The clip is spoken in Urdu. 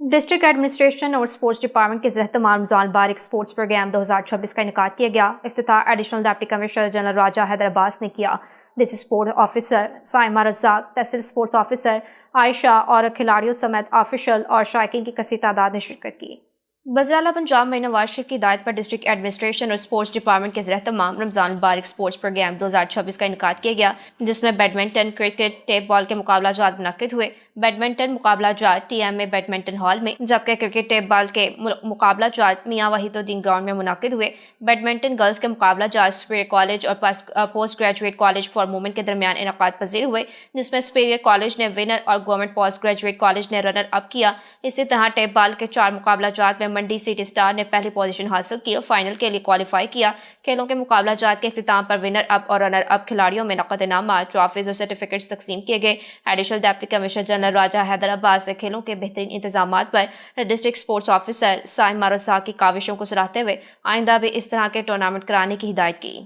ڈسٹرکٹ ایڈمنسٹریشن اور اسپورٹس ڈپارٹمنٹ کے زیر اہتمام رمضان البارک اسپورٹس پروگرام 2026 کا انعقاد کیا گیا۔ افتتاح ایڈیشنل ڈپٹی کمشنر جنرل راجہ حیدر عباس نے کیا۔ ڈسٹرکٹ اسپورٹس آفیسر سائمہ رزاق، تحصیل اسپورٹس آفیسر عائشہ اور کھلاڑیوں سمیت آفیشل اور شائقین کی کثیر تعداد نے شرکت کی۔ وزیراعلیٰ پنجاب میں نواز شریف کی ہدایت پر ڈسٹرکٹ ایڈمنسٹریشن اور اسپورٹس ڈپارٹمنٹ کے زیر اہتمام رمضان البارک اسپورٹس پروگرام 2026 کا انعقاد کیا گیا، جس میں بیڈمنٹن، کرکٹ، ٹیپ بال کے مقابلہ جات منعقد ہوئے۔ بیڈمنٹن مقابلہ جات ٹی ایم اے بیڈمنٹن ہال میں، جبکہ کرکٹ ٹیپ بال کے مقابلہ جات میاں وحید الدین گراؤنڈ میں منعقد ہوئے۔ بیڈمنٹن گرلز کے مقابلہ جات سپیریئر کالج اور post graduate college for women کے درمیان انعقاد پذیر ہوئے، جس میں سپیریئر کالج نے ونر اور گورنمنٹ پوسٹ گریجویٹ کالج نے رنر اپ کیا۔ اسی طرح ٹیپ بال کے 4 مقابلہ جات میں منڈی سٹی اسٹار نے پہلی پوزیشن حاصل کی اور فائنل کے لیے کوالیفائی کیا۔ کھیلوں کے مقابلہ جات کے اختتام پر ونر اپ اور رنر اپ کھلاڑیوں میں نقد انعامات، ٹرافیز اور سرٹیفکیٹس تقسیم کیے گئے۔ ایڈیشنل ڈپٹی کمشنر جنرل راجہ حیدر عباس نے کھیلوں کے بہترین انتظامات پر ڈسٹرکٹ اسپورٹس آفیسر سائمہ رزاق کی کاوشوں کو سراہتے ہوئے آئندہ بھی اس طرح کے ٹورنامنٹ کرانے کی ہدایت کی۔